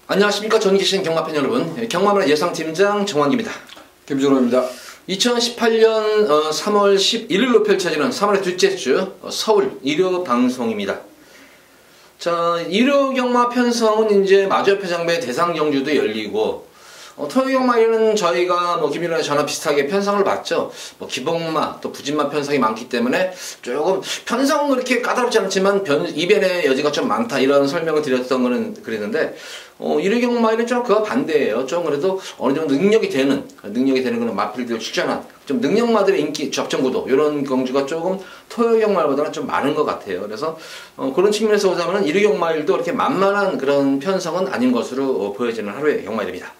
안녕하십니까. 전 계신 경마팬 여러분, 경마문화 예상팀장 정환기입니다. 김준호입니다. 2018년 3월 11일로 펼쳐지는 3월의 둘째 주 서울 1호 방송입니다. 자, 1호 경마 편성은 이제 마주협회장배 대상 경주도 열리고, 토요 경마에는 저희가 김일환의 전화 비슷하게 편성을 봤죠. 기복마 또 부진마 편성이 많기 때문에 조금 편성은 그렇게 까다롭지 않지만 이변의 여지가 좀 많다, 이런 설명을 드렸던 거는 그랬는데, 1호 경마에는 좀 그와 반대예요. 좀 그래도 어느 정도 능력이 되는 그런 마필들 출전한 좀 능력마들의 인기 접전구도, 이런 경주가 조금 토요 경마보다는 좀 많은 것 같아요. 그래서 그런 측면에서 보자면 1호 경마일도 그렇게 만만한 그런 편성은 아닌 것으로 보여지는 하루의 경마일입니다.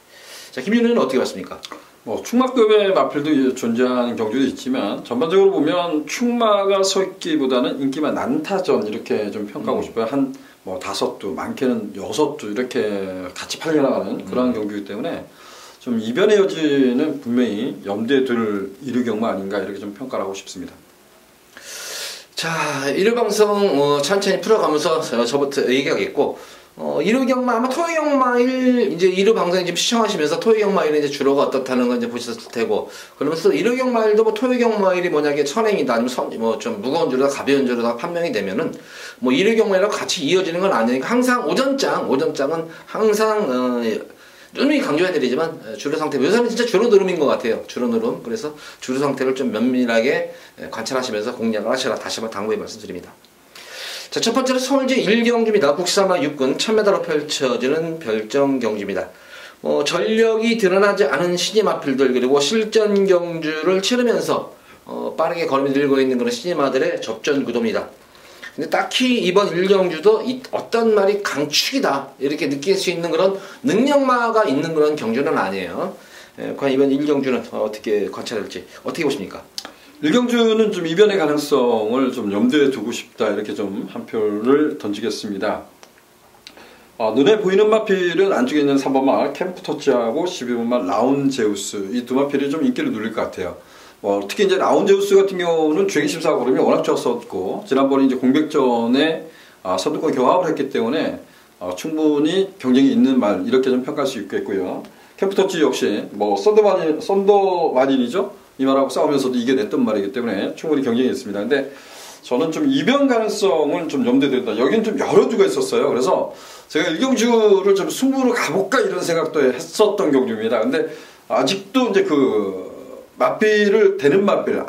자, 김윤우는 어떻게 봤습니까? 충마급의 마필도 존재하는 경주도 있지만, 전반적으로 보면 충마가 서 있기보다는 인기만 난타전, 이렇게 좀 평가하고 싶어요. 한 5두, 많게는 6두 이렇게 같이 팔려나가는 그런 경주이기 때문에 좀 이변의 여지는 분명히 염두에 둘 1호 경마 아닌가, 이렇게 좀 평가를 하고 싶습니다. 자, 1호 방송 천천히 풀어가면서 저부터 얘기하겠고, 1호 경마, 아마 토요 경마일, 이제 1호 방송 지금 시청하시면서 토요 경마일은 이제 주로가 어떻다는 건 이제 보셨을 테고, 그러면서 1호 경마일도 토요 경마일이 만약에 선행이다, 아니면 좀 무거운 주로다, 가벼운 주로다 판명이 되면은, 1호 경마일하고 같이 이어지는 건 아니니까, 항상 오전장은 항상, 누누이 강조해드리지만, 주로 상태, 요새는 진짜 주로 누름인 것 같아요. 주로 누름. 그래서 주로 상태를 좀 면밀하게 관찰하시면서 공략을 하시라, 다시 한번 당부의 말씀드립니다. 자, 첫 번째로 서울제 1경주입니다. 국사마 6군 1000m로 펼쳐지는 별정 경주입니다. 전력이 드러나지 않은 신예 마필들, 그리고 실전 경주를 치르면서 빠르게 걸음이 늘고 있는 그런 신예마들의 접전 구도입니다. 근데 딱히 이번 1경주도 어떤 말이 강축이다, 이렇게 느낄 수 있는 그런 능력마가 있는 그런 경주는 아니에요. 과연 이번 1경주는 어떻게 관찰할지 어떻게 보십니까? 1경주는 좀 이변의 가능성을 좀 염두에 두고 싶다, 이렇게 좀 한 표를 던지겠습니다. 눈에 보이는 마필은 안쪽에 있는 3번마 캠프터치하고 12번마 라운제우스, 이 두 마필이 좀 인기를 누릴 것 같아요. 특히 이제 라운제우스 같은 경우는 주행심사 걸음이 워낙 좋았었고, 지난번에 이제 공백전에 선두권 경합을 했기 때문에 충분히 경쟁이 있는 말, 이렇게 좀 평가할 수 있겠고요. 캠프터치 역시 썬더마린이죠. 이 말하고 싸우면서도 이겨냈던 말이기 때문에 충분히 경쟁이 있습니다. 근데 저는 좀 이변 가능성을 좀 염두에 둔다. 여기는 좀 여러 주가 있었어요. 그래서 제가 1경주를 좀 승부로 가볼까, 이런 생각도 했었던 경주입니다. 근데 아직도 이제 마필을 대는 마필,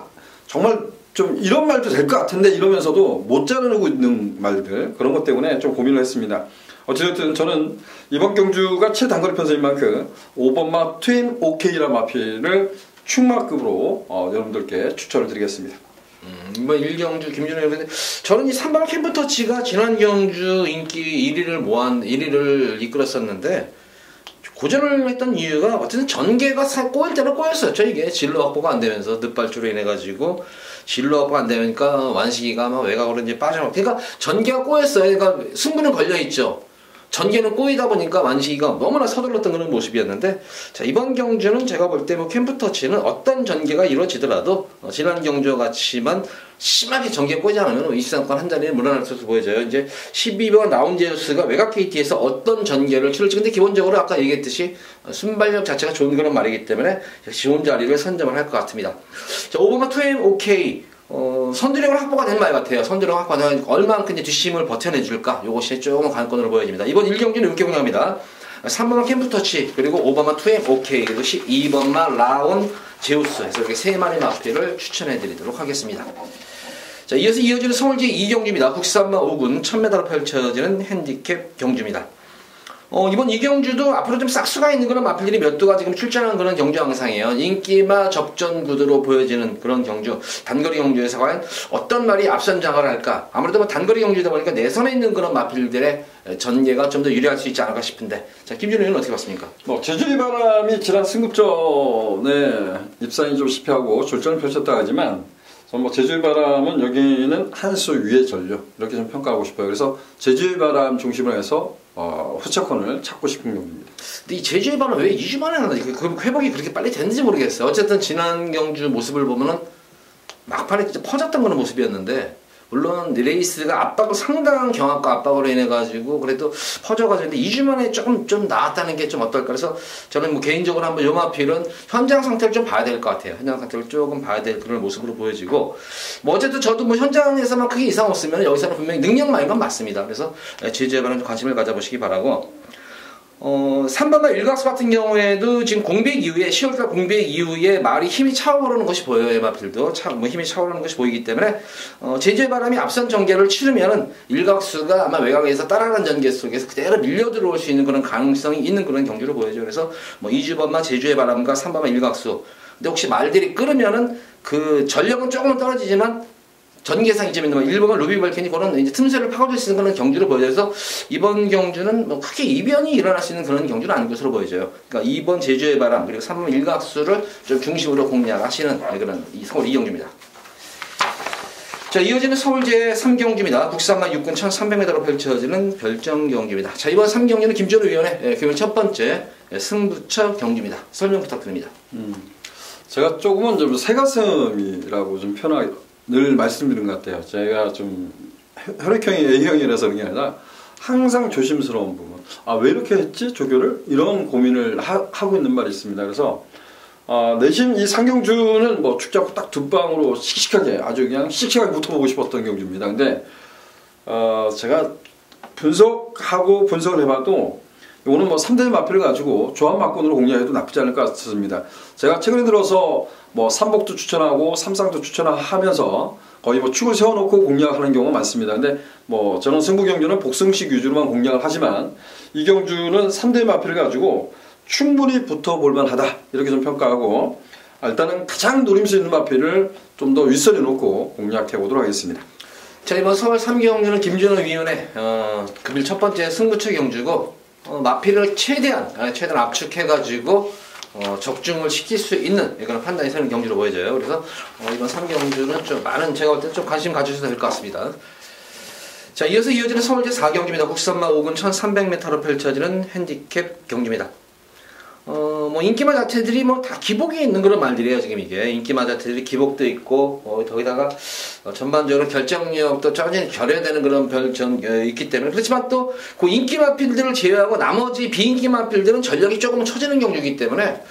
정말 좀 이런 말도 될 것 같은데 이러면서도 못 자르고 있는 말들, 그런 것 때문에 좀 고민을 했습니다. 어쨌든 저는 이번 경주가 최단거리 편성인 만큼 5번마 트윈 OK라 마필을 충마급으로 여러분들께 추천을 드리겠습니다. 이번 1경주 김준호 의원님, 저는 이 3번 캠프터치가 지난 경주 인기 1위를 이끌었었는데, 고전을 했던 이유가 어쨌든 전개가 꼬일 때는 꼬였었죠. 이게 진로 확보가 안 되면서 늦발주로 인해 가지고 진로 확보가 안 되니까 완식이가 막 외곽으로 이제 빠져나오고, 그러니까 전개가 꼬였어요. 그러니까 승부는 걸려 있죠. 전개는 꼬이다 보니까 완식이가 너무나 서둘렀던 그런 모습이었는데, 자, 이번 경주는 제가 볼 때 캠프터치는 어떤 전개가 이루어지더라도 지난 경주와 같이만 심하게 전개 꼬이지 않으면 이시상권 한 자리에 물러날 것으로 보여져요. 이제 12번 라운제우스가 외곽 KT에서 어떤 전개를 치를지, 근데 기본적으로 아까 얘기했듯이 순발력 자체가 좋은 그런 말이기 때문에 좋은 자리를 선점을 할 것 같습니다. 자, 5번마 2M OK, 선두력을 확보가 된 말 같아요. 선두력 확보가 되면 얼마만큼 뒷심을 버텨내줄까, 이것이 조금 관건으로 보여집니다. 이번 1경기는 이렇게 공략합니다. 3번마 캠프터치, 그리고 5번마 2M OK, 그리고 12번마 라온 제우스 해서 이렇게 3마리 마필을 추천해드리도록 하겠습니다. 자, 이어서 이어지는 서울제 2경주입니다. 국산마 5군 1000m로 펼쳐지는 핸디캡 경주입니다. 이번 2경주도 앞으로 좀 싹수가 있는 그런 마필들이 몇 두가 지금 출전하는 그런 경주 양상이에요. 인기마 접전 구도로 보여지는 그런 경주, 단거리 경주에서 과연 어떤 말이 앞선장을 할까? 아무래도 단거리 경주다 보니까 내선에 있는 그런 마필들의 전개가 좀 더 유리할 수 있지 않을까 싶은데, 자, 김준호 의원은 어떻게 봤습니까? 제주의 바람이 지난 승급전에 입상이 좀 실패하고 졸전을 펼쳤다 하지만, 제주의 바람은 여기는 한 수 위의 전력, 이렇게 좀 평가하고 싶어요. 그래서 제주의 바람 중심으로 해서 후차권을 찾고 싶은 경우입니다. 근데 이 제주의 바람 왜 2주 만에 나나? 그 회복이 그렇게 빨리 됐는지 모르겠어요. 어쨌든 지난 경주 모습을 보면은 막판에 진짜 퍼졌던 그런 모습이었는데, 물론 레이스가 압박을 상당한 경합과 압박으로 인해 가지고 그래도 퍼져가지고 2주 만에 조금 좀 나았다는 게 좀 어떨까. 그래서 저는 뭐 개인적으로 한번 요 마필은 현장 상태를 좀 봐야 될 것 같아요. 현장 상태를 조금 봐야 될 그런 모습으로 보여지고, 뭐 어쨌든 저도 뭐 현장에서만 크게 이상 없으면 여기서는 분명히 능력만인 건 맞습니다. 그래서 제주에바람 관심을 가져보시기 바라고. 3번마 일각수 같은 경우에도 지금 공백 이후에 10월달 공백 이후에 말이 힘이 차오르는 것이 보여요. 에마필도 힘이 차오르는 것이 보이기 때문에 제주의 바람이 앞선 전개를 치르면은 일각수가 아마 외곽에서 따라가는 전개 속에서 그대로 밀려 들어올 수 있는 그런 가능성이 있는 그런 경주로 보여요. 그래서 뭐 2주번마 제주의 바람과 3번마 일각수. 근데 혹시 말들이 끓으면은 그 전력은 조금은 떨어지지만 전개상 이점이 있는 거 1번은 루비 발켄이 그런 이제 틈새를 파고들 수 있는 그런 경주로 보여서 이번 경주는 뭐 크게 이변이 일어날 수 있는 그런 경주는 아닌 것으로 보여져요. 그러니까 2번 제주의 바람 그리고 3번 일각수를 좀 중심으로 공략하시는 그런 서울 2경주입니다. 자, 이어지는 서울제 3경주입니다. 국산만 육군 1300m로 펼쳐지는 별정 경주입니다. 자, 이번 3경주는 김준호 위원의 교육 첫 번째 승부처 경주입니다. 설명 부탁드립니다. 제가 조금은 좀 새가슴이라고 좀 늘 말씀드린 것 같아요. 제가 좀 혈액형이 A형이라서 그런 게 아니라 항상 조심스러운 부분. 아, 왜 이렇게 했지? 조교를? 이런 고민을 하고 있는 말이 있습니다. 그래서 내심 이 상경주는 뭐 축잡고 딱 두 방으로 씩씩하게 아주 그냥 씩씩하게 붙어보고 싶었던 경주입니다. 근데 제가 분석을 해봐도 이거는 뭐 3대 마필을 가지고 조합 막군으로 공략해도 나쁘지 않을 것 같습니다. 제가 최근에 들어서 뭐 삼복도 추천하고 삼상도 추천하면서 거의 뭐 축을 세워놓고 공략하는 경우가 많습니다. 근데 뭐 저는 승부 경주는 복승식 위주로만 공략을 하지만 이 경주는 3대 마필을 가지고 충분히 붙어볼 만하다 이렇게 좀 평가하고, 일단은 가장 노림수 있는 마필을 좀 더 윗선에 놓고 공략해 보도록 하겠습니다. 자, 이번 서울 3경주는 김준호 위원의 금일 첫 번째 승부처 경주고, 마필을 최대한 압축해가지고 적중을 시킬 수 있는 그런 판단이 서는 경주로 보여져요. 그래서 이번 3경주는 좀 많은, 제가 볼 때 좀 관심 가주셔도 될 것 같습니다. 자, 이어지는 서울제 4경주입니다. 국산마 5군 1300m로 펼쳐지는 핸디캡 경주입니다. 뭐 인기마 자체들이 뭐 다 기복이 있는 그런 말들이에요. 지금 이게 인기마 자체들이 기복도 있고 거기다가 전반적으로 결정력도 전혀 결여되는 그런 있기 때문에, 그렇지만 또 그 인기마 필들을 제외하고 나머지 비인기마 필들은 전력이 조금 처지는 경주이기 때문에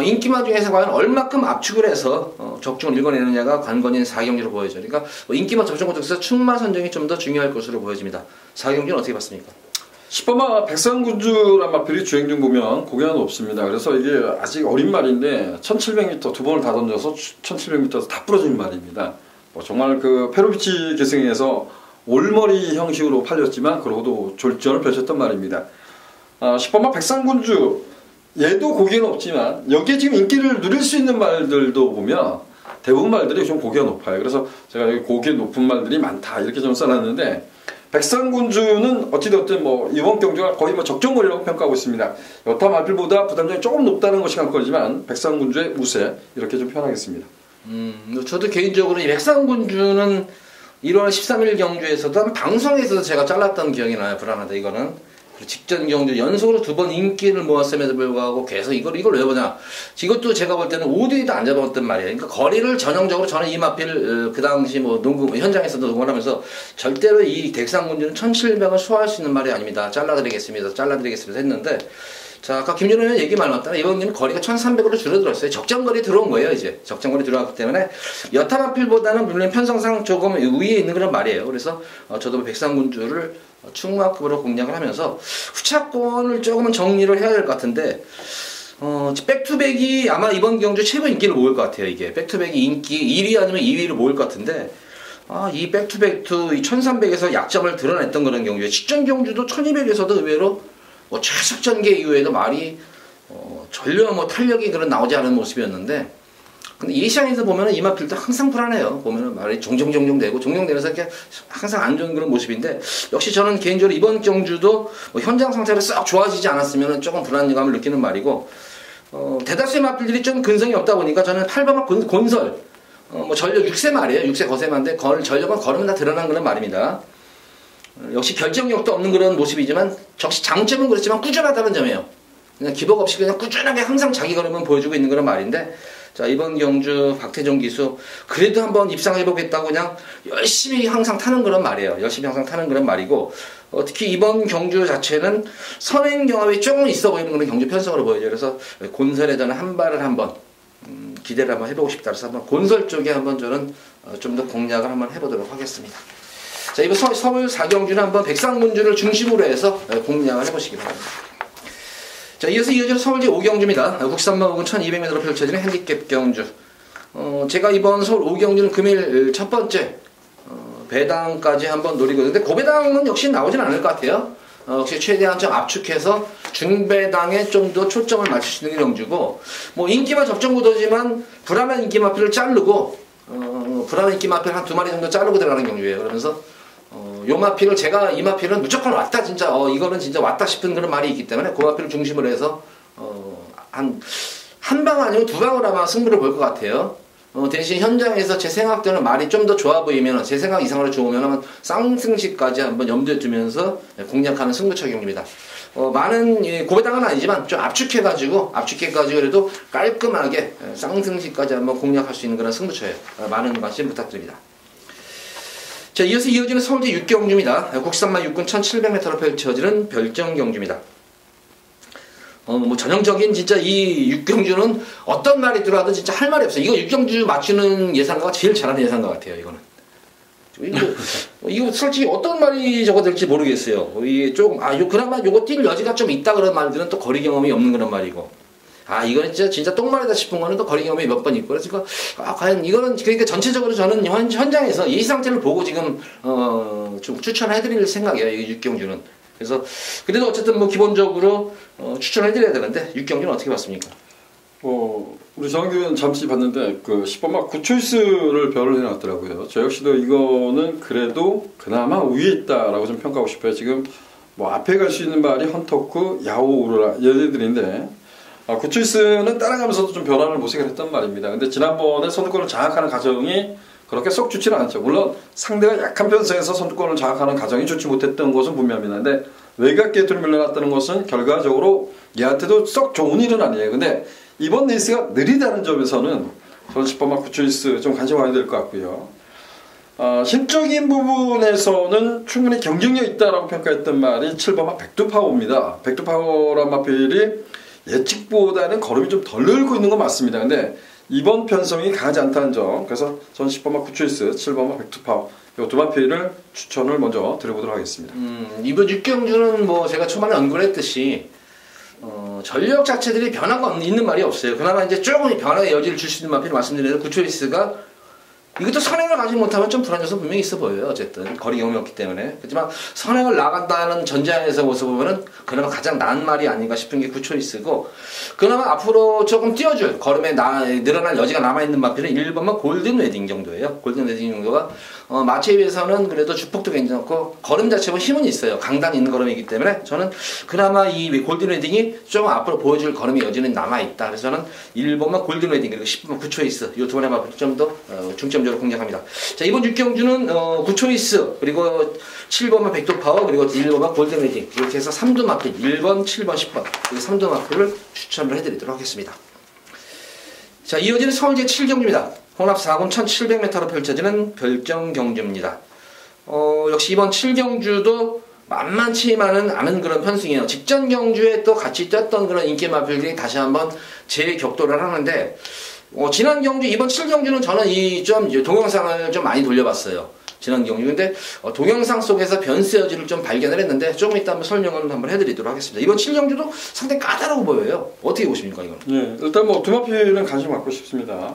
인기마 중에서 과연 얼마큼 압축을 해서 적중을 읽어내느냐가 관건인 4경주로 보여져요. 그러니까 인기마 적중 중에서 충마 선정이 좀 더 중요할 것으로 보여집니다. 4경주는 어떻게 봤습니까? 10번마 백상군주란 마필이 주행 중 보면 고개가 높습니다. 그래서 이게 아직 어린 말인데 1700m 두 번을 다 던져서 1700m에서 다 부러진 말입니다. 뭐 정말 그 페로비치 계승에서 올머리 형식으로 팔렸지만 그러고도 졸전을 펼쳤던 말입니다. 10번마 백상군주 얘도 고개는 없지만 여기에 지금 인기를 누릴 수 있는 말들도 보면 대부분 말들이 좀 고개가 높아요. 그래서 제가 여기 고개 높은 말들이 많다 이렇게 좀 써놨는데, 백상군주는 어찌됐든 뭐 이번 경주가 거의 뭐 적정거리라고 평가하고 있습니다. 여타 마필보다 부담점이 조금 높다는 것이 관건이지만 백상군주의 우세 이렇게 좀 표현하겠습니다. 저도 개인적으로 이 백상군주는 1월 13일 경주에서도 방송에서도 제가 잘랐던 기억이 나요. 불안하다 이거는. 직전 경주 연속으로 두 번 인기를 모았음에도 불구하고 계속 이걸 왜 보냐. 이것도 제가 볼 때는 5등에도 안 잡았던 말이에요. 그러니까 거리를 전형적으로 저는 이 마필 그 당시 뭐 농구 현장에서도 농구를 하면서 절대로 이 백상군주는 1700을 소화할 수 있는 말이 아닙니다. 잘라드리겠습니다 했는데, 자, 아까 김준호 의원 얘기 많이 나왔다. 이번 경기는 거리가 1300으로 줄어들었어요. 적정거리 들어온 거예요, 이제. 적정거리 들어왔기 때문에 여타 마필보다는 물론 편성상 조금 위에 있는 그런 말이에요. 그래서 저도 백상군주를 충마급으로 공략을 하면서 후차권을 조금은 정리를 해야 될 것 같은데, 백투백이 아마 이번 경주 최고 인기를 모을 것 같아요. 이게 백투백이 인기 1위 아니면 2위를 모을 것 같은데, 이 백투백투 이 1300에서 약점을 드러냈던 그런 경주에 직전 경주도 1200에서도 의외로 뭐 최석 전개 이후에도 말이 전혀 뭐 탄력이 그런 나오지 않은 모습이었는데, 근데 이 시장에서 보면은 이 마필도 항상 불안해요. 보면은 말이 종종 되고 종종되면서 이렇게 항상 안 좋은 그런 모습인데, 역시 저는 개인적으로 이번 경주도 뭐 현장 상태가 썩 좋아지지 않았으면은 조금 불안감을 느끼는 말이고, 대다수의 마필들이 좀 근성이 없다 보니까 저는 8번마 곤설, 뭐 전력 6세 말이에요. 6세 거세마인데 전력은 걸으면 다 드러난 그런 말입니다. 역시 결정력도 없는 그런 모습이지만 역시 장점은 그렇지만 꾸준하다는 점이에요. 그냥 기복 없이 그냥 꾸준하게 항상 자기 걸음은 보여주고 있는 그런 말인데, 자, 이번 경주 박태종 기수 그래도 한번 입상해보겠다고 그냥 열심히 항상 타는 그런 말이에요. 열심히 항상 타는 그런 말이고, 특히 이번 경주 자체는 선행 경험이 조금 있어 보이는 그런 경주 편성으로 보여요. 그래서 곤설에 저는 한 발을 한번 기대를 한번 해보고 싶다. 그래서 한번 곤설 쪽에 한번 저는 좀 더 공략을 한번 해보도록 하겠습니다. 자, 이번 서울 4경주는 한번 백상문주를 중심으로 해서 공략을 해보시기 바랍니다. 자, 이어서 이어지는 서울제 5경주입니다. 국산마옥은 1200m로 펼쳐지는 핸디캡 경주. 제가 이번 서울 5경주는 금일 첫 번째 배당까지 한번 노리고 있는데 고배당은 역시 나오진 않을 것 같아요. 역시 최대한 좀 압축해서 중배당에 좀 더 초점을 맞출 수 있는 경주고, 뭐 인기마 적정구도지만 불안한 인기마표를 자르고 불안한 인기마표를 한 2마리 정도 자르고 들어가는 경주예요. 그러면서 요 마필을 제가 이 마필은 무조건 왔다, 진짜 이거는 진짜 왔다 싶은 그런 말이 있기 때문에 그 마필을 중심으로 해서 한 방 아니면 2방을 아마 승부를 볼 것 같아요. 대신 현장에서 제 생각대로는 말이 좀 더 좋아 보이면, 제 생각 이상으로 좋으면 쌍승시까지 한번 염두에 두면서 공략하는 승부처 경기입니다. 많은 고배당은 아니지만 좀 압축해가지고 그래도 깔끔하게 쌍승시까지 한번 공략할 수 있는 그런 승부처예요. 많은 관심 부탁드립니다. 자, 이어서 이어지는 서울제 6경주입니다. 국산마 육군 1700m로 펼쳐지는 별정 경주입니다. 뭐 전형적인 진짜 이 6경주는 어떤 말이 들어와도 진짜 할 말이 없어요. 이거 6경주 맞추는 예상가가 제일 잘하는 예상가 같아요, 이거는. 이거 솔직히 어떤 말이 저거 될지 모르겠어요. 이게 조금, 그나마 요거 뛸 여지가 좀 있다 그런 말들은 또 거리 경험이 없는 그런 말이고. 이거는 진짜 똥말이다 싶은 거는 또 거리 경험이 몇 번 있고. 그래서 과연 이거는, 그러니까 전체적으로 저는 현장에서 이 상태를 보고 지금, 좀 추천해드릴 생각이에요, 이 6경주는. 그래서, 그래도 어쨌든 뭐 기본적으로, 추천해드려야 되는데, 6경주는 어떻게 봤습니까? 우리 정규는 잠시 봤는데, 10번막 구초이스를 별을 해놨더라고요. 저 역시도 이거는 그래도 그나마 위에 있다라고 좀 평가하고 싶어요. 지금, 뭐 앞에 갈 수 있는 말이 헌터크, 야오, 우르라, 얘네들인데, 구초이스는 따라가면서도 좀 변화를 모색을 했단 말입니다. 근데 지난번에 선두권을 장악하는 과정이 그렇게 썩 좋지는 않죠. 물론 상대가 약한 편성에서 선두권을 장악하는 과정이 좋지 못했던 것은 분명합니다. 근데 외곽 게이트를 밀려났다는 것은 결과적으로 얘한테도 썩 좋은 일은 아니에요. 근데 이번 레이스가 느리다는 점에서는 저는 10번막 구초이스 좀 관심 가야 될 것 같고요. 심적인 부분에서는 충분히 경쟁력 있다라고 평가했던 말이 7번막 백두파워입니다. 백두파워란 마필이 예측보다는 걸음이 좀 덜 늘고 있는 건 맞습니다. 근데 이번 편성이 강하지 않다는 점, 그래서 전 10번막 구초이스, 7번막 백두파워 이 두 마필을 추천을 먼저 드려보도록 하겠습니다. 이번 6경주는 뭐 제가 초반에 언급을 했듯이 전력 자체들이 변화가 있는 말이 없어요. 그나마 이제 조금 변화의 여지를 줄 수 있는 마필을 말씀드리는 구초이스가 이것도 선행을 가지 못하면 좀 불안 요소 분명히 있어 보여요. 어쨌든 거리 경험이 없기 때문에. 그렇지만 선행을 나간다는 전제하에서 모습 보면은 그나마 가장 나은 말이 아닌가 싶은 게 구초이스고, 그나마 앞으로 조금 띄워줄 걸음에 늘어날 여지가 남아있는 마필은 1번만 골든 웨딩 정도예요. 골든 웨딩 정도가 마체에 비해서는 그래도 주폭도 괜찮고 걸음 자체가 힘은 있어요. 강단이 있는 걸음이기 때문에 저는 그나마 이 골든 웨딩이 좀 앞으로 보여줄 걸음의 여지는 남아있다. 그래서 저는 1번만 골든 웨딩 그리고 10번만 구초이스 이 두 번의 마필 좀 더 중점적으로 공략합니다. 자, 이번 6경주는 구초이스 그리고 7번만 백두파워 그리고 1번만 골든 웨딩 이렇게 해서 3두 마필 1번, 7번, 10번 이 3두 마필을 추천을 해드리도록 하겠습니다. 자, 이어지는 서울제 7경주입니다. 혼합 4군 1700m로 펼쳐지는 별정 경주입니다. 역시 이번 7경주도 만만치만은 않은 그런 편승이에요. 직전 경주에 또 같이 뛰었던 그런 인기 마필들이 다시 한번 재격돌을 하는데, 지난 경주, 이번 7경주는 저는 좀 동영상을 좀 많이 돌려봤어요. 지난 경주. 근데 동영상 속에서 변수 여지를 좀 발견을 했는데 조금 이따 한번 설명을 한번 해드리도록 하겠습니다. 이번 7경주도 상당히 까다로워 보여요. 어떻게 보십니까, 이건? 네, 일단 뭐 두 마필은 관심 갖고 싶습니다.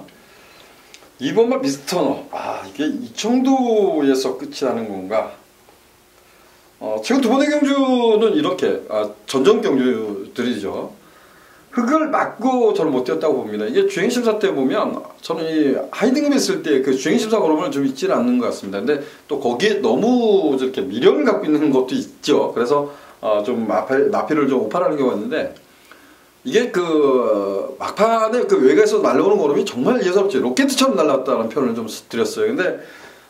2번만 미스터너. 이게 이 정도에서 끝이 나는 건가? 지금 두 번의 경주는 이렇게, 전전 경주들이죠. 흙을 맞고 저는 못 뛰었다고 봅니다. 이게 주행심사 때 보면 저는 이 하이딩을 했을 때 그 주행심사 걸음을 좀 있지는 않는 것 같습니다. 근데 또 거기에 너무 이렇게 미련을 갖고 있는 것도 있죠. 그래서 좀 마필을 좀 오판하는 경우가 있는데, 이게 막판에 외곽에서 날라오는 걸음이 정말 예사롭지 로켓처럼 날라왔다는 표현을 좀 드렸어요. 근데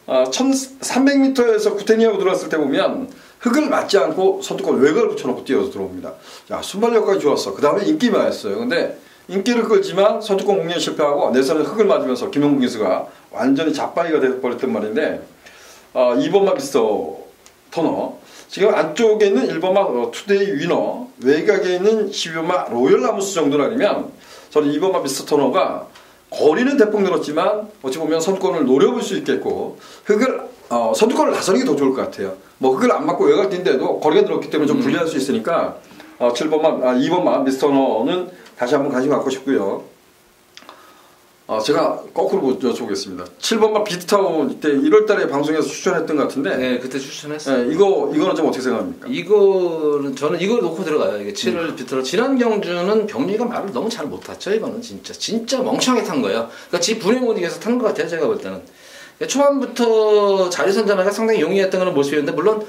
1300m에서 구테니아고 들어왔을 때 보면 흙을 맞지 않고 선두권 외곽을 붙여놓고 뛰어서 들어옵니다. 야, 순발력까지 좋았어. 그 다음에 인기마였어요. 근데 인기를 끌지만 선두권 공략 실패하고 내선에 흙을 맞으면서 김용국 기수가 완전히 잡바이가 돼버렸단 말인데 2번마 미스터 터너 지금 안쪽에 있는 1번마 투데이 위너 외곽에 있는 12번마 로열 라무스 정도라면 저는 2번마 미스터 터너가 거리는 대폭 늘었지만 어찌 보면 선두권을 노려볼 수 있겠고 선두권을 나서는 게 더 좋을 것 같아요. 뭐 흙을 안 맞고 외곽 뛴데도 거리가 늘었기 때문에 좀 불리할 수 있으니까 2번마 미스터 터너는 다시 한번 관심 갖고 싶고요. 제가 거꾸로 여쭤보겠습니다. 7번마 비트타운 이때 1월달에 방송에서 추천했던 것 같은데. 네, 그때 추천했어요. 네, 이거는 좀 어떻게 생각합니까? 이거는 저는 이걸 놓고 들어가요. 이게 7월 비트로 지난 경주는 병리가 말을 너무 잘 못 탔죠. 이거는 진짜 멍청하게 탄 거예요. 그러니까 지 분에 못 이겨서 탄 것 같아요. 제가 볼 때는 초반부터 자리선전하기가 상당히 용이했던 그런 모습이었는데 물론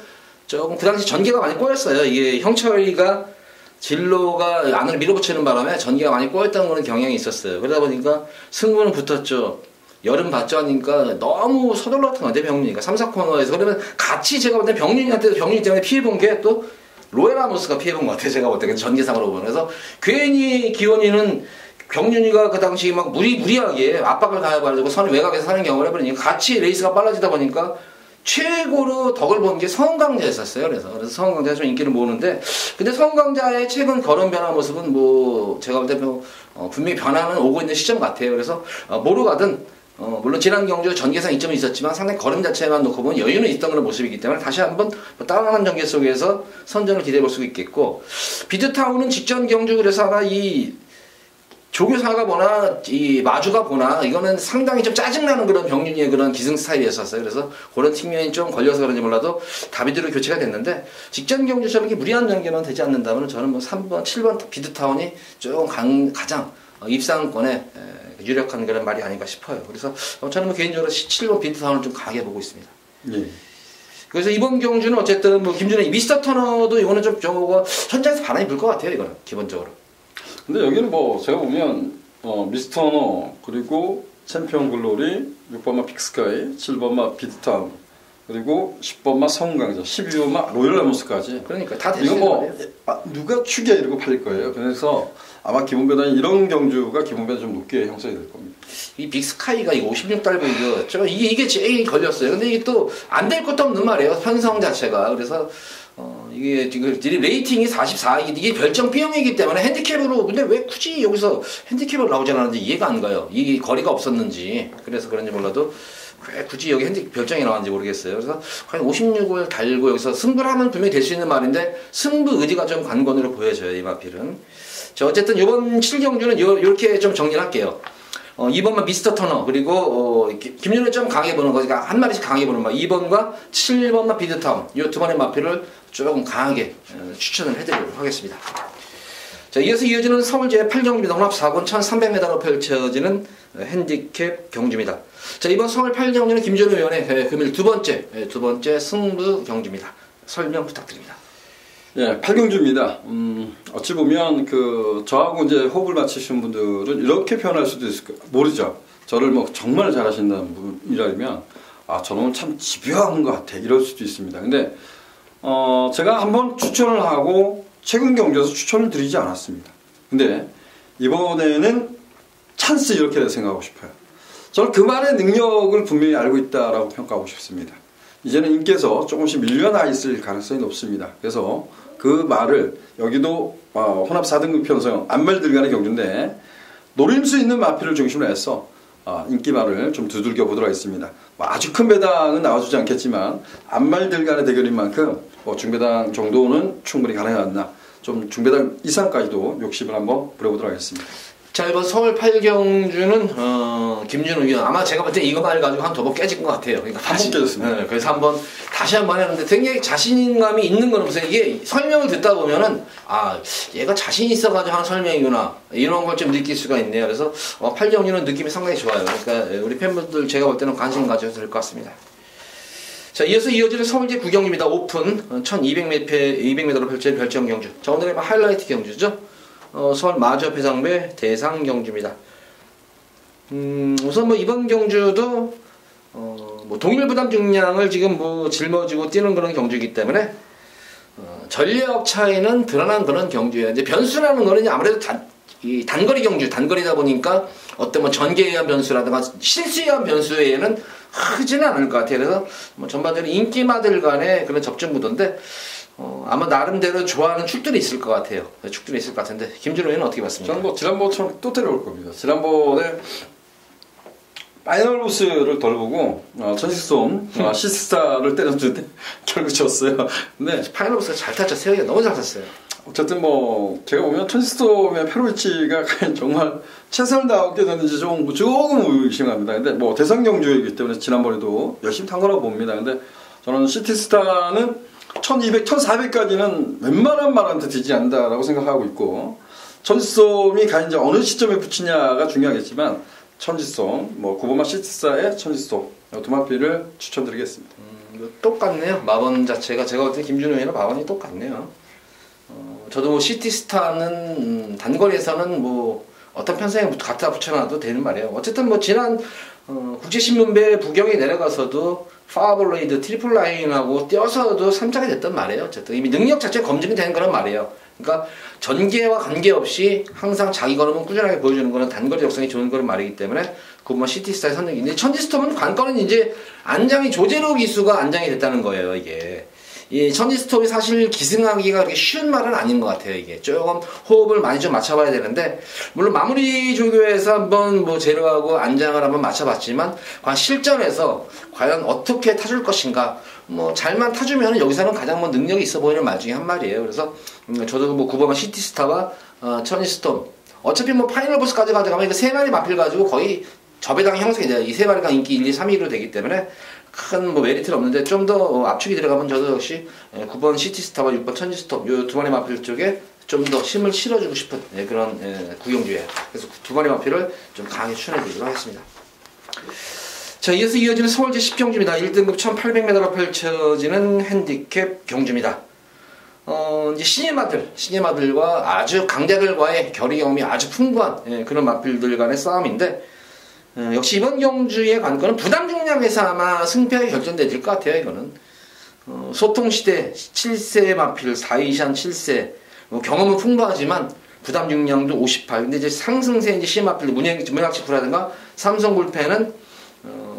조금 그 당시 전개가 많이 꼬였어요. 이게 형철이가 진로가 안을 밀어붙이는 바람에 전기가 많이 꼬였다는 그런 경향이 있었어요. 그러다 보니까 승부는 붙었죠. 여름 봤죠 하니까 너무 서둘렀던 것 같아요. 병윤이가 3, 4코너에서. 그러면 같이 제가 볼 때 병윤이 때문에 피해본 게 또 로에라모스가 피해본 것 같아요. 제가 볼 때 전기상으로 보면. 그래서 괜히 기원이는 병윤이가 그 당시 막 무리하게 압박을 가해버리고 선 외곽에서 사는 경우를 해버리니까 같이 레이스가 빨라지다 보니까 최고로 덕을 본 게 서은강자였었어요. 그래서 서은강자가 좀 인기를 모으는데, 근데 서은강자의 최근 걸음 변화 모습은 뭐 제가 볼 때 분명히 변화는 오고 있는 시점 같아요. 그래서 뭐로 가든 물론 지난 경주 전개상 이점은 있었지만 상당히 걸음 자체만 놓고 보면 여유는 있던 그런 모습이기 때문에 다시 한번 따뜻한 전개 속에서 선전을 기대해 볼 수 있겠고, 비드타운은 직전 경주 그래서 아마 이 조교사가 보나 이 마주가 보나 이거는 상당히 좀 짜증나는 그런 병윤이의 그런 기승 스타일이었었어요. 그래서 그런 측면이 좀 걸려서 그런지 몰라도 다비드로 교체가 됐는데, 직전 경주처럼 이렇게 무리한 전개만 되지 않는다면 저는 뭐 3번, 7번 비드타운이 좀 가장 입상권에 유력한 그런 말이 아닌가 싶어요. 그래서 저는 뭐 개인적으로 7번 비드타운을 좀 강하게 보고 있습니다. 예. 그래서 이번 경주는 어쨌든 뭐 김준호 미스터 터너도 이거는 좀 현장에서 바람이 불 것 같아요. 이거는 기본적으로. 근데 여기는 뭐 제가 보면 미스터너 그리고 챔피언 글로리 6번마 픽스카이 7번마 비트타운 그리고 10번마 성강자 12번마 로열 라모스까지 그러니까 다 이거 뭐 누가 축이야 이러고 팔릴 거예요. 그래서 아마 기본배당이 이런 경주가 기본배당 좀 높게 형성이 될 겁니다. 이 빅스카이가 이거 56달고 이게 제일 걸렸어요. 근데 이게 또 안 될 것도 없는 말이에요. 편성 자체가. 그래서 이게 지금 레이팅이 44이기 이게 별정 B형이기 때문에 핸디캡으로, 근데 왜 굳이 여기서 핸디캡으로 나오지 않았는지 이해가 안 가요. 이 거리가 없었는지 그래서 그런지 몰라도 왜 굳이 여기 별정이 나왔는지 모르겠어요. 그래서 과연 56을 달고 여기서 승부를 하면 분명히 될 수 있는 말인데 승부 의지가 좀 관건으로 보여져요. 이 마필은. 자, 어쨌든 이번 7경주는 이렇게 좀 정리를 할게요. 2번만 미스터 터너, 그리고 김윤을 좀 강하게 보는 거, 그러니까 한 마리씩 강하게 보는 거, 2번과 7번만 비드타운, 이 두 번의 마필을 조금 강하게 추천을 해드리도록 하겠습니다. 자, 이어서 이어지는 서울 제8경주입니다. 혼합 4권 1300m로 펼쳐지는 핸디캡 경주입니다. 자, 이번 서울 8경주는 김준호 위원의 금일 두 번째 승부 경주입니다. 설명 부탁드립니다. 예, 8경주입니다. 어찌 보면 저하고 이제 호흡을 맞추신 분들은 이렇게 표현할 수도 있을 거예요. 모르죠. 저를 뭐 정말 잘하신다는 분이라면 저놈은 참 집요한 것 같아 이럴 수도 있습니다. 근데 제가 한번 추천을 하고 최근 경주에서 추천을 드리지 않았습니다. 근데 이번에는 찬스 이렇게 생각하고 싶어요. 저는 그 말의 능력을 분명히 알고 있다라고 평가하고 싶습니다. 이제는 인께서 조금씩 밀려나 있을 가능성이 높습니다. 그래서 그 말을 여기도 혼합 4등급 편성 안말들간의 경주인데 노릴 수 있는 마필을 중심으로 해서 인기말을 좀 두들겨 보도록 하겠습니다. 아주 큰 배당은 나와주지 않겠지만 안말들간의 대결인 만큼 중배당 정도는 충분히 가능하나 좀 중배당 이상까지도 욕심을 한번 부려보도록 하겠습니다. 자, 이번 서울 8경주는 김준호 위원, 아마 제가 볼 때 이거 말 가지고 한 두 번 깨진 것 같아요. 그러니까 다시 깨졌습니다. 네, 그래서 다시 한번 했는데 굉장히 자신감이 있는 건 없어요. 이게 설명을 듣다 보면은 얘가 자신 있어가지고 하는 설명이구나 이런 걸 좀 느낄 수가 있네요. 그래서 8경주는 느낌이 상당히 좋아요. 그러니까 우리 팬분들 제가 볼 때는 관심 가져도 될 것 같습니다. 자, 이어서 이어지는 서울제 9경주입니다. 오픈 1200m로 펼쳐진 별정 경주. 자, 오늘의 하이라이트 경주죠. 서울 마주협회장배 대상 경주입니다. 우선 이번 경주도 동일 부담 중량을 지금 짊어지고 뛰는 그런 경주이기 때문에 전력 차이는 드러난 그런 경주예요. 이제 변수라는 거는 아무래도 이 단거리 경주, 단거리다 보니까 어떤 뭐 전개에 의한 변수라든가 실수에 의한 변수에는 크지는 않을 것 같아요. 그래서 뭐 전반적으로 인기마들 간의 그런 접전 구도인데 아마 나름대로 좋아하는 축들이 있을 것 같아요. 축들이 있을 것 같은데 김준호 의원은 어떻게 봤습니까? 저는 뭐 지난번처럼 또 때려올 겁니다. 지난번에 파이널 보스를 덜 보고 천식솜 시스타를 때렸는데 결국 졌어요. 근데 파이널 보스가 잘 탔죠. 세영이가 너무 잘 탔어요. 어쨌든 뭐 제가 보면 천식솜의 페로이치가 정말 최선을 다하게 됐는지 조금 의심합니다. 근데 뭐 대상 경주이기 때문에 지난번에도 열심히 탄 거라고 봅니다. 근데 저는 시티스타는 1200, 1400까지는 웬만한 말한테 되지 않는다라고 생각하고 있고, 천지솜이 과연 이제 어느 시점에 붙이냐가 중요하겠지만 천지솜, 뭐 구보마 시티스타의 천지솜 두 마필을 추천드리겠습니다. 똑같네요. 마번 자체가 제가 볼 때 김준호 의원은 마번이 똑같네요. 저도 뭐 시티스타는 단거리에서는 뭐 어떤 편성에 갖다 붙여놔도 되는 말이에요. 어쨌든 뭐 지난 국제신문배 부경에 내려가서도 파워블레이드 트리플 라인하고 뛰어서도 3차가 됐단 말이에요. 어쨌든 이미 능력 자체가 검증이 되는 그런 말이에요. 그러니까 전개와 관계없이 항상 자기 걸음은 꾸준하게 보여주는 거는 단거리 적성이 좋은 그런 말이기 때문에 그것만 시티스타의 선택인데, 천지스톰은 관건은 이제 안장이 조제로 기수가 안장이 됐다는 거예요. 이게 이 천지스톱이 사실 기승하기가 그렇게 쉬운 말은 아닌 것 같아요. 이게 조금 호흡을 많이 좀 맞춰봐야 되는데, 물론 마무리 조교에서 한번 뭐 제로하고 안장을 한번 맞춰봤지만 과연 실전에서 과연 어떻게 타줄 것인가, 뭐 잘만 타주면 여기서는 가장 뭐 능력이 있어 보이는 말 중에 한 말이에요. 그래서 저도 뭐 9번은 시티스타와 천지스톰, 어차피 뭐 파이널 보스까지 가져가면 이거 세 마리 마필 가지고 거의 저배당 형성이 돼요. 이 세 마리가 인기 1, 2, 3위로 되기 때문에 큰 뭐 메리트는 없는데, 좀 더 압축이 들어가면 저도 역시 9번 시티스타와 6번 천지스톱 요 두 마리 마필 쪽에 좀 더 힘을 실어주고 싶은 그런 구경주예요. 그래서 두 마리 마필을 좀 강하게 추천해드리도록 하겠습니다. 자, 이어서 이어지는 서울제 10경주입니다. 1등급 1800m로 펼쳐지는 핸디캡 경주입니다. 이제 신예마들과 아주 강자들과의 결의 경험이 아주 풍부한 그런 마필들 간의 싸움인데, 역시 이번 경주의 관건은 부담 중량에서 아마 승패가 결정될 것 같아요. 이거는 소통시대 7세 마필 4이샨 7세 뭐 경험은 풍부하지만 부담 중량도 58. 근데 이제 상승세 이제 시마필 문학치프라든가 삼성불패는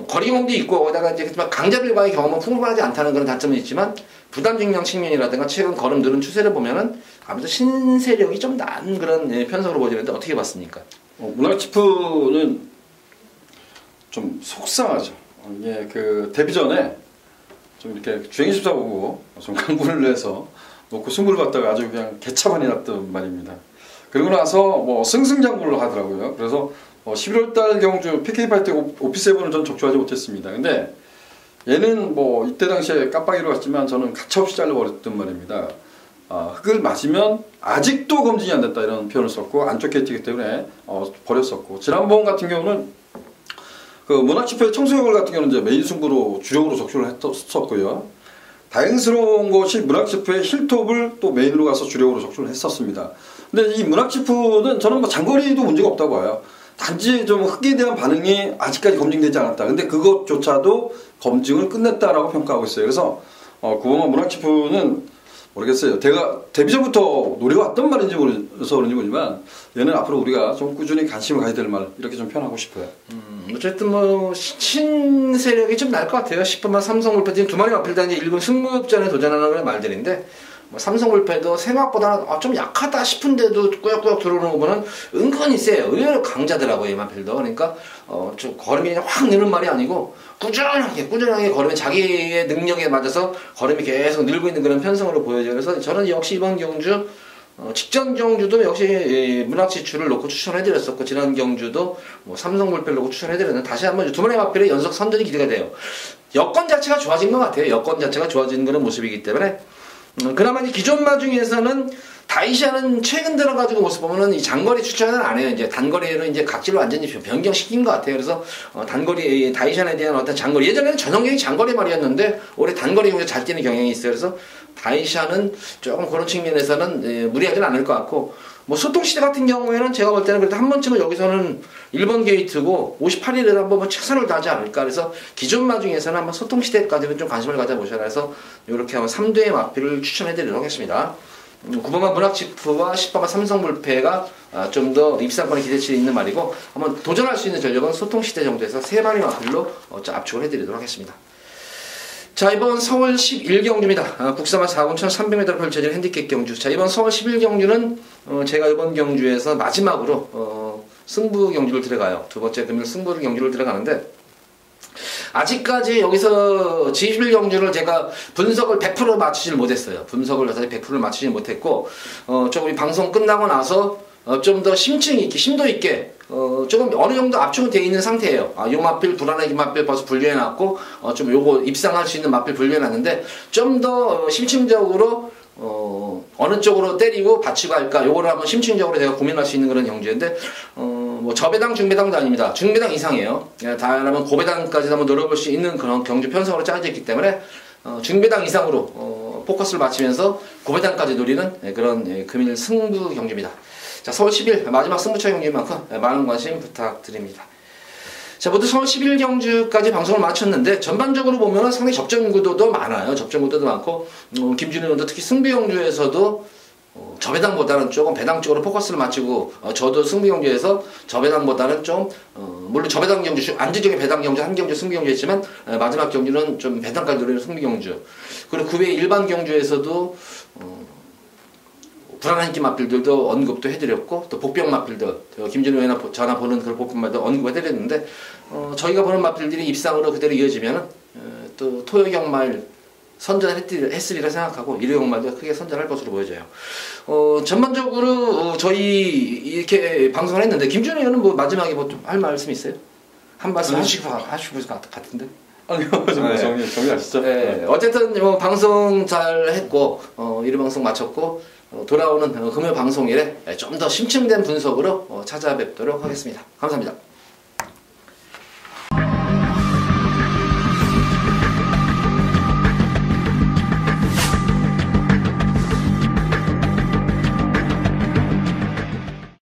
거리 경험도 있고, 거기다가 이제 강자들과의 경험은 풍부하지 않다는 그런 단점은 있지만, 부담 중량 측면이라든가 최근 걸음 늘은 추세를 보면은 아무래도 신세력이 좀 난 그런 편성으로 보여지는데 어떻게 봤습니까? 문학치프는 좀 속상하죠. 이게 그 데뷔 전에 좀 이렇게 주행십사 보고 좀 강구를 해서 놓고 승부를 봤다가 아주 그냥 개차반이 났던 말입니다. 그리고 나서 뭐 승승장구를 하더라고요. 그래서 11월달 경주 PK8 때 오피7은 전 적중하지 못했습니다. 근데 얘는 뭐 이때 당시에 깜빡이로 갔지만 저는 가차없이 잘라버렸던 말입니다. 흙을 맞으면 아직도 검증이 안 됐다 이런 표현을 썼고, 안쪽 게이트이기 때문에 버렸었고, 지난번 같은 경우는 그 문학치프의 청소역을 같은 경우는 이제 메인 승부로 주력으로 적중을 했었고요. 다행스러운 것이 문학치프의 힐톱을 또 메인으로 가서 주력으로 적중을 했었습니다. 근데 이 문학치프는 저는 뭐 장거리도 문제가 없다고 봐요. 단지 좀 흙에 대한 반응이 아직까지 검증되지 않았다. 근데 그것조차도 검증을 끝냈다라고 평가하고 있어요. 그래서 구봉화 문학치프는 모르겠어요. 제가 데뷔 전부터 노려왔던 말인지 모르서 그런지 모르지만 얘는 앞으로 우리가 좀 꾸준히 관심을 가져야 될 말, 이렇게 좀 표현하고 싶어요. 어쨌든 뭐 신세력이 좀 날 것 같아요. 10번만 삼성불패 지금 두 마리 마필다 이제 1군 승무협전에 도전하는 그런 말들인데, 뭐 삼성불패도 생각보다 좀 약하다 싶은데도 꾸역꾸역 들어오는 거 보면 은근히 세요. 의외로 강자더라고요, 이 마필도. 그러니까 좀 걸음이 확 느는 말이 아니고 꾸준하게 걸으면 자기의 능력에 맞아서 걸음이 계속 늘고 있는 그런 편성으로 보여져요. 그래서 저는 역시 이번 경주 직전 경주도 역시 문학지출을 놓고 추천해드렸었고, 지난 경주도 뭐 삼성불패를 놓고 추천해드렸는데, 다시 한번 두 마리 마필의 연속 선전이 기대가 돼요. 여건 자체가 좋아진 것 같아요. 여건 자체가 좋아진 그런 모습이기 때문에 그나마 이제 기존 마 중에서는 다이샤는 최근 들어가지고 모습 보면은 이 장거리 추천은 안 해요. 이제 단거리로 이제 각질로 완전히 변경시킨 것 같아요. 그래서 단거리 다이샤에 대한 어떤 장거리, 예전에는 전형적인 장거리 말이었는데 올해 단거리 중에 잘 뛰는 경향이 있어요. 그래서 다이샤는 조금 그런 측면에서는 무리하지는 않을 것 같고, 뭐 소통시대 같은 경우에는 제가 볼 때는 그래도 한 번쯤은 여기서는 1번 게이트고 58일에 한번 최선을 다하지 않을까. 그래서 기존 마 중에서는 한번 소통시대까지는 좀 관심을 가져보셔라 해서 이렇게 한번 3대의 마필을 추천해드리도록 하겠습니다. 9번마 문학지프와 10번마 삼성물패가 좀 더 입상권의 기대치에 있는 말이고 한번 도전할 수 있는 전력은 소통시대 정도에서 3마리 마필로 압축을 해드리도록 하겠습니다. 자, 이번 서울 11경주입니다. 국사마 4군 1300m로 펼쳐진 핸디캡 경주. 자, 이번 서울 11경주는 제가 이번 경주에서 마지막으로 승부 경주를 들어가요. 두 번째 금일 승부 경주를 들어가는데 아직까지 여기서 G11경주를 제가 분석을 100% 맞추질 못했어요. 분석을 100%를 맞추지 못했고 조금 이 방송 끝나고 나서 좀 더 심층 있게, 심도 있게 조금 어느 정도 압축은 되어 있는 상태예요. 요 마필 불안하게 마필 벌써 분류해놨고 좀 요거 입상할 수 있는 마필 분류해놨는데 좀 더 심층적으로 어느 쪽으로 때리고 받치고 할까 요거를 한번 심층적으로 제가 고민할 수 있는 그런 경주인데 뭐 저배당 중배당도 아닙니다. 중배당 이상이에요. 다음에 고배당까지 한번 노려볼 수 있는 그런 경주 편성으로 짜여져 있기 때문에 중배당 이상으로 포커스를 맞추면서 고배당까지 노리는 그런 금일 승부 경주입니다. 자, 서울 10일 마지막 승부처 경기인 만큼 많은 관심 부탁드립니다. 자, 모두 서울 11 경주까지 방송을 마쳤는데 전반적으로 보면 상당히 접전 구도도 많아요. 접전 구도도 많고 김준일 의원도 특히 승부 경주에서도 저배당보다는 조금 배당 쪽으로 포커스를 맞추고 저도 승부 경주에서 저배당보다는 좀 물론 저배당 경주 안지적인 배당 경주 한 경주 승부 경주였지만 마지막 경주는 좀 배당까지 노리는 승부 경주 그리고 그 외 일반 경주에서도 불안한 인기 마필들도 언급도 해드렸고 또 복병 마필들 김준호 의원 전화 보는 그런 복병마다 언급해드렸는데 저희가 보는 마필들이 입상으로 그대로 이어지면 또 토요경말 선전했으리라 생각하고 일요경말도 크게 선전할 것으로 보여져요. 전반적으로 저희 이렇게 방송을 했는데 김준호 의원은 뭐 마지막에 뭐 좀 할 말씀 있어요? 한 말씀 하시고 것 같은데? 아니요, 정리하시죠. 네, 어쨌든 뭐 방송 잘 했고 일요 방송 마쳤고 돌아오는 금요 방송일에 좀 더 심층된 분석으로 찾아뵙도록 하겠습니다. 감사합니다.